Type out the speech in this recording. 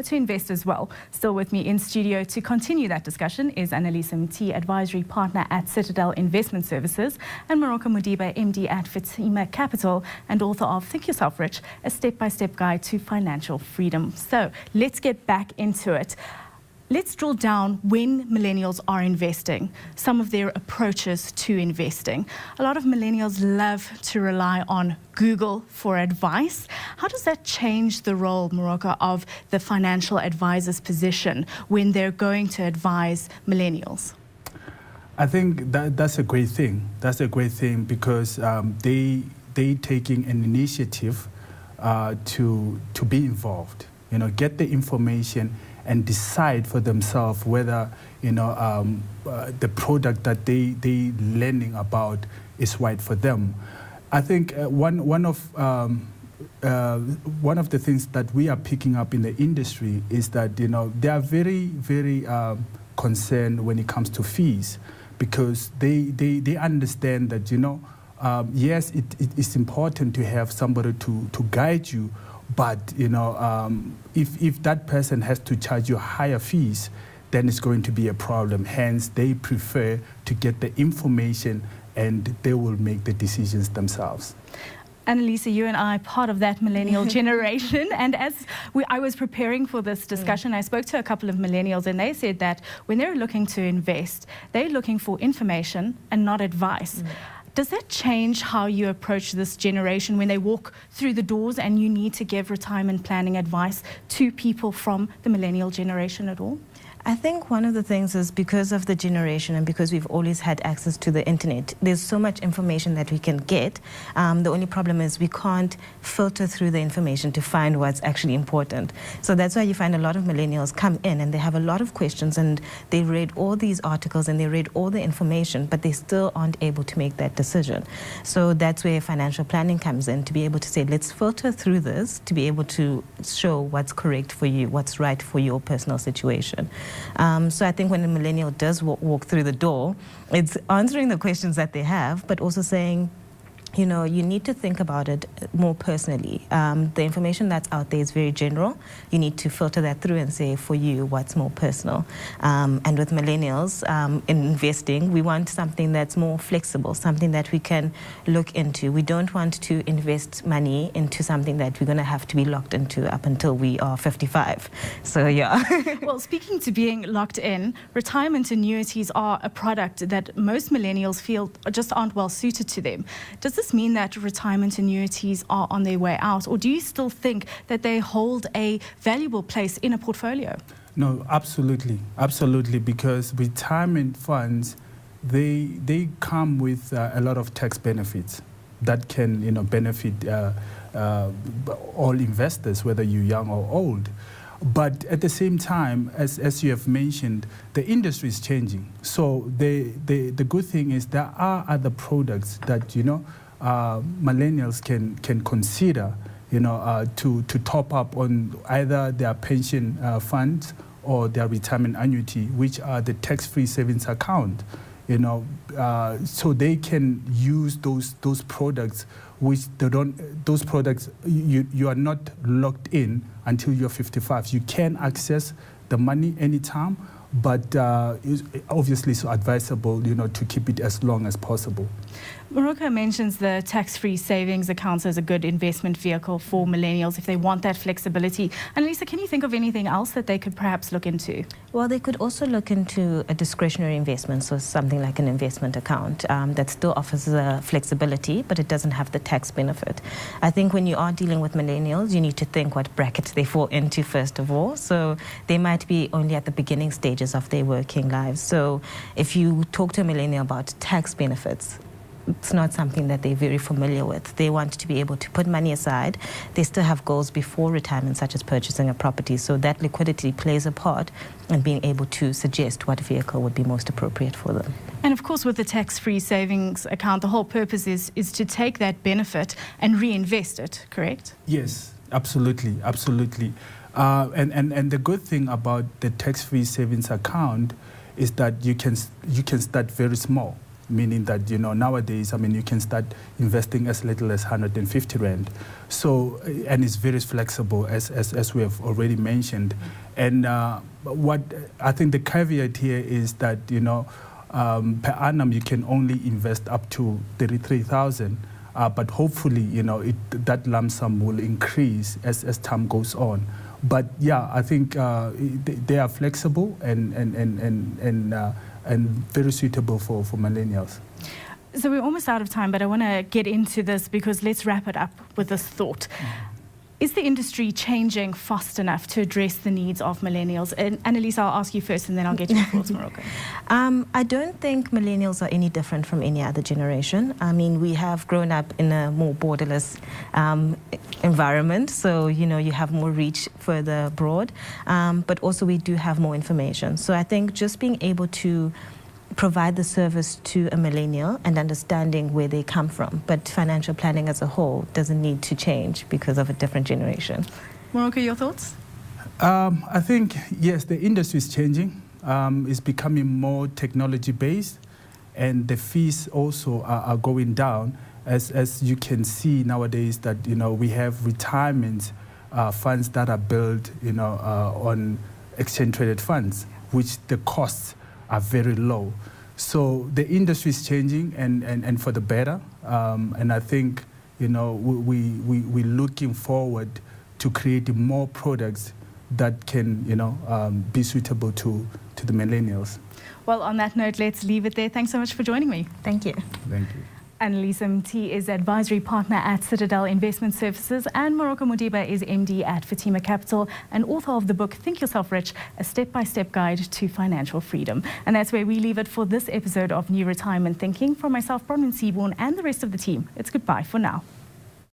but to invest as well. Still with me in studio to continue that discussion is Anelisa Mti, Advisory Partner at Citadel Investment Services, and Morocco Modiba, MD at Fatima Capital, and author of Think Yourself Rich, a step-by-step guide to financial freedom. So let's get back into it. Let's drill down when millennials are investing, some of their approaches to investing. A lot of millennials love to rely on Google for advice. How does that change the role, Morocco, of the financial advisor's position when they're going to advise millennials? I think that's a great thing. That's a great thing because they taking an initiative to be involved. You know, get the information and decide for themselves whether the product that they learning about is right for them. I think one of the things that we are picking up in the industry is that they are very concerned when it comes to fees, because they understand that yes, it is important to have somebody to guide you. But if that person has to charge you higher fees, then it's going to be a problem. Hence, they prefer to get the information and they will make the decisions themselves. Anelisa, you and I are part of that millennial generation, and as I was preparing for this discussion, I spoke to a couple of millennials, and they said that when they're looking to invest, they're looking for information and not advice. Does that change how you approach this generation when they walk through the doors and you need to give retirement planning advice to people from the millennial generation at all? I think one of the things is because of the generation and because we've always had access to the internet, there's so much information that we can get. The only problem is we can't filter through the information to find what's actually important. So that's why you find a lot of millennials come in and they have a lot of questions and they read all these articles and they read all the information, but they still aren't able to make that decision. So that's where financial planning comes in, to be able to say, let's filter through this to be able to show what's correct for you, what's right for your personal situation. So I think when a millennial does walk through the door, it's answering the questions that they have, but also saying, you need to think about it more personally. The information that's out there is very general. You need to filter that through and say, for you, what's more personal. And with millennials in investing, we want something that's more flexible, something that we can look into. We don't want to invest money into something that we're going to have to be locked into up until we are 55. So, yeah. Well, speaking to being locked in, retirement annuities are a product that most millennials feel just aren't well suited to them. Does this mean that retirement annuities are on their way out, or do you still think that they hold a valuable place in a portfolio? No, absolutely, because retirement funds, they come with a lot of tax benefits that can benefit all investors, whether you're young or old. But at the same time, as you have mentioned, the industry is changing. So the good thing is there are other products that millennials can consider, to top up on either their pension funds or their retirement annuity, which are the tax-free savings account. So they can use those products, which they don't. Those products you are not locked in until you're 55. You can access the money anytime, but it's obviously so advisable, to keep it as long as possible. Morocco mentions the tax-free savings accounts as a good investment vehicle for millennials if they want that flexibility. Anelisa, can you think of anything else that they could perhaps look into? Well, they could also look into a discretionary investment, so something like an investment account that still offers the flexibility, but it doesn't have the tax benefit. I think when you are dealing with millennials, you need to think what bracket they fall into first of all. So they might be only at the beginning stages of their working lives. So if you talk to a millennial about tax benefits, it's not something that they're very familiar with. They want to be able to put money aside. They still have goals before retirement, such as purchasing a property. So that liquidity plays a part in being able to suggest what vehicle would be most appropriate for them. And of course, with the tax-free savings account, the whole purpose is to take that benefit and reinvest it, correct? Yes, absolutely. And the good thing about the tax-free savings account is that you can start very small. meaning that, nowadays, you can start investing as little as 150 Rand. So, and it's very flexible, as we have already mentioned. And what I think the caveat here is that, per annum, you can only invest up to 33,000. But hopefully, that lump sum will increase as time goes on. But yeah, I think they are flexible and very suitable for millennials. So we're almost out of time, but I want to get into this because let's wrap it up with this thought. Is the industry changing fast enough to address the needs of millennials? And Anelisa, I'll ask you first and then I'll get your thoughts, Morocco. I don't think millennials are any different from any other generation. We have grown up in a more borderless environment, so, you have more reach further abroad, but also we do have more information. So I think just being able to provide the service to a millennial and understanding where they come from. But financial planning as a whole doesn't need to change because of a different generation. Morocco, your thoughts? I think, yes, the industry is changing. It's becoming more technology-based, and the fees also are going down. As you can see nowadays that, we have retirement funds that are built, on exchange-traded funds, which the costs are very low. So the industry is changing and for the better. And I think, we're looking forward to creating more products that can, be suitable to the millennials. Well, on that note, let's leave it there. Thanks so much for joining me. Thank you. Thank you. Anelisa Mti is advisory partner at Citadel Investment Services, and Morocco Modiba is MD at Fatima Capital and author of the book Think Yourself Rich, a step-by-step guide to financial freedom. And that's where we leave it for this episode of New Retirement Thinking. From myself, Bronwyn Seaborn, and the rest of the team, it's goodbye for now.